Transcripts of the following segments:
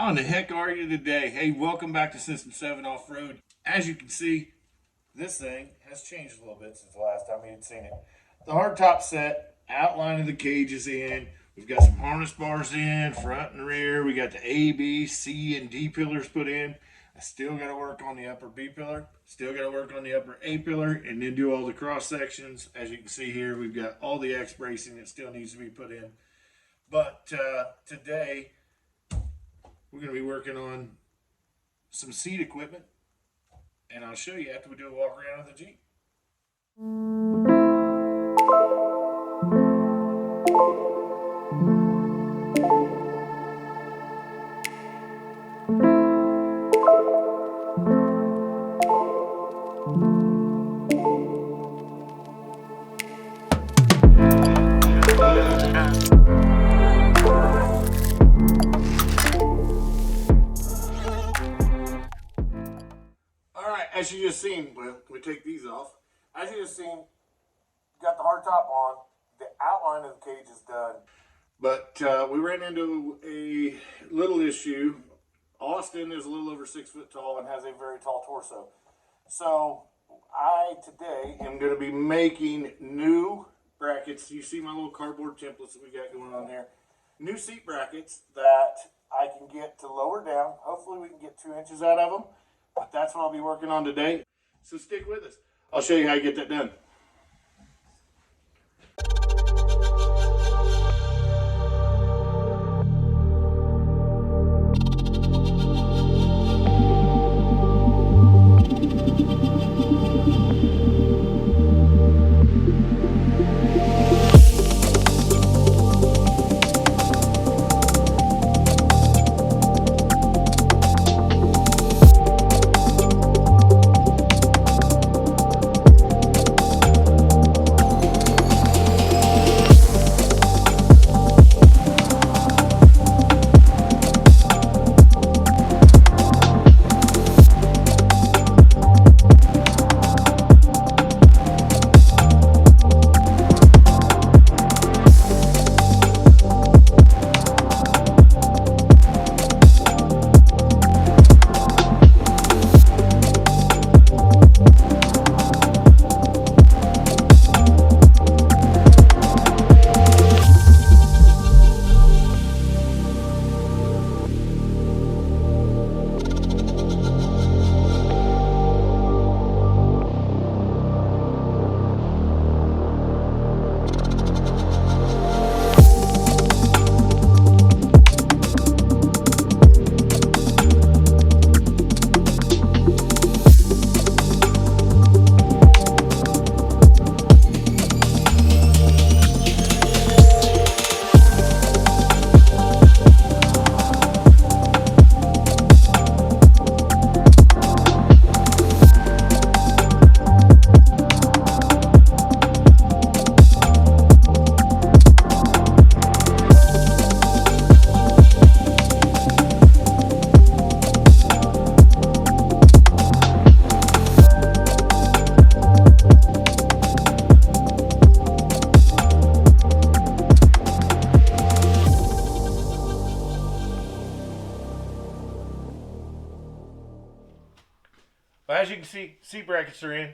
How in the heck are you today? Hey, welcome back to System 7 Off-Road. As you can see, this thing has changed a little bit since the last time we had seen it. The hardtop set, outline of the cage is in. We've got some harness bars in, front and rear. We got the A, B, C, and D pillars put in. I still got to work on the upper B pillar. Still got to work on the upper A pillar and then do all the cross sections. As you can see here, we've got all the X bracing that still needs to be put in. But today, we're going to be working on some seat equipment, and I'll show you after we do a walk around of the Jeep. Alright, as you just seen, well, let me take these off. As you just seen, got the hardtop on, the outline of the cage is done. But we ran into a little issue. Austin is a little over 6 foot tall and has a very tall torso. So I today am going to be making new brackets. You see my little cardboard templates that we got going on there. New seat brackets that I can get to lower down. Hopefully we can get 2 inches out of them. But that's what I'll be working on today. So stick with us. I'll show you how you get that done. Well, as you can see, seat brackets are in.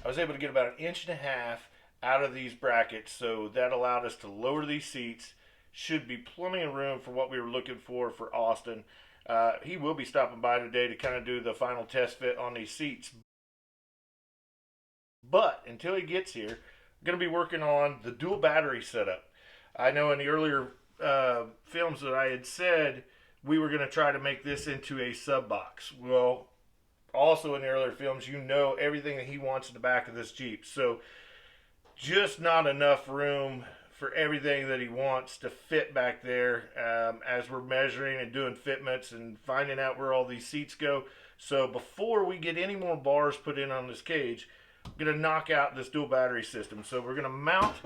I was able to get about 1.5 inches out of these brackets, so that allowed us to lower these seats. Should be plenty of room for what we were looking for Austin. He will be stopping by today to kind of do the final test fit on these seats. But until he gets here, I'm going to be working on the dual battery setup. I know in the earlier films that I had said we were going to try to make this into a sub box. Well, also in the earlier films, you know everything that he wants in the back of this Jeep. So just not enough room for everything that he wants to fit back there as we're measuring and doing fitments and finding out where all these seats go. So before we get any more bars put in on this cage, I'm going to knock out this dual battery system. So we're going to mount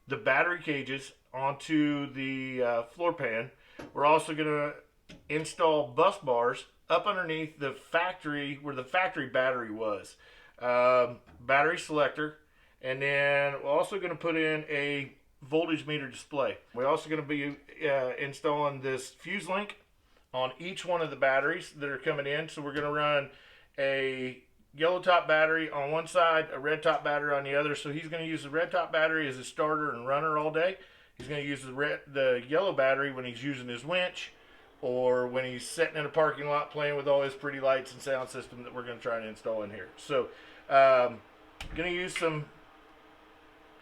the battery cages onto the floor pan. We're also going to install bus bars up underneath the factory, where the factory battery was. Battery selector. And then we're also going to put in a voltage meter display. We're also going to be installing this fuse link on each one of the batteries that are coming in. So we're going to run a yellow top battery on one side, a red top battery on the other. So he's going to use the red top battery as a starter and runner all day. He's going to use the yellow battery when he's using his winch, or when he's sitting in a parking lot playing with all his pretty lights and sound system that we're going to try and install in here. So going to use some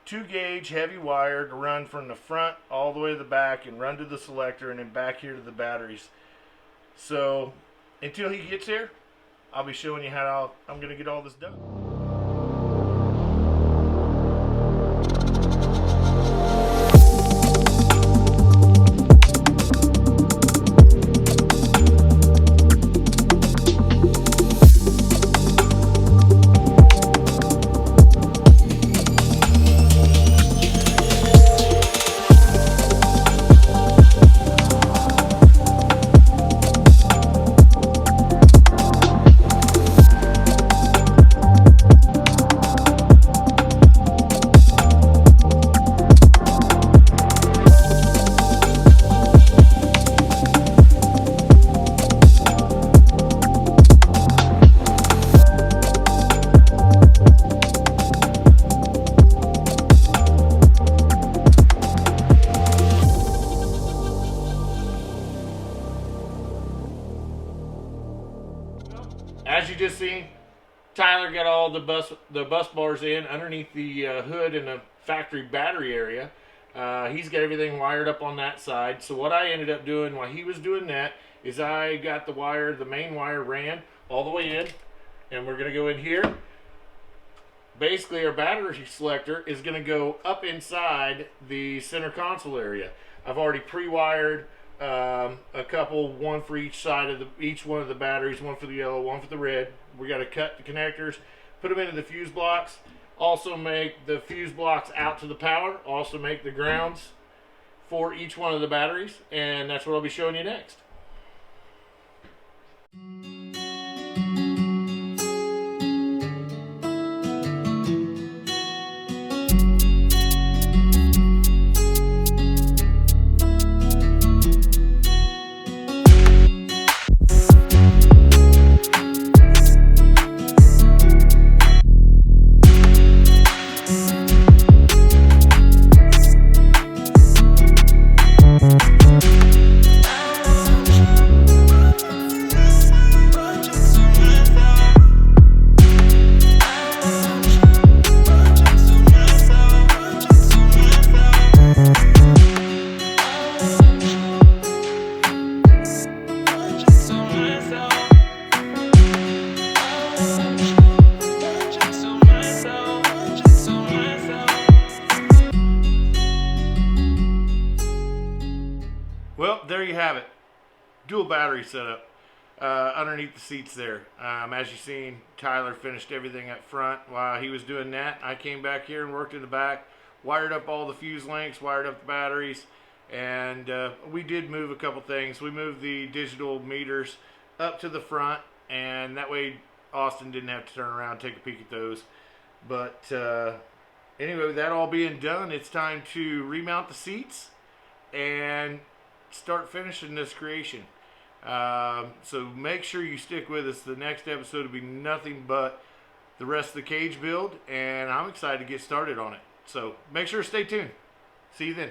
2-gauge heavy wire to run from the front all the way to the back and run to the selector and then back here to the batteries. So until he gets here, I'll be showing you how I'm going to get all this done. As you just seen, Tyler got all the bus bars in underneath the hood in the factory battery area. He's got everything wired up on that side. So what I ended up doing while he was doing that is I got the main wire ran all the way in, and we're going to go in here. Basically, our battery selector is going to go up inside the center console area. I've already pre-wired a couple, one for each side of each one of the batteries, one for the yellow, one for the red. We got to cut the connectors, put them into the fuse blocks, also make the fuse blocks out to the power, also make the grounds for each one of the batteries, and that's what I'll be showing you next. Well, there you have it. Dual battery setup underneath the seats there. As you've seen, Tyler finished everything up front. While he was doing that, I came back here and worked in the back, wired up all the fuse links, wired up the batteries, and we did move a couple things. We moved the digital meters up to the front, and that way Austin didn't have to turn around and take a peek at those. But anyway, with that all being done, it's time to remount the seats and start finishing this creation. So make sure you stick with us. The next episode will be nothing but the rest of the cage build, and I'm excited to get started on it. So make sure to stay tuned. See you then.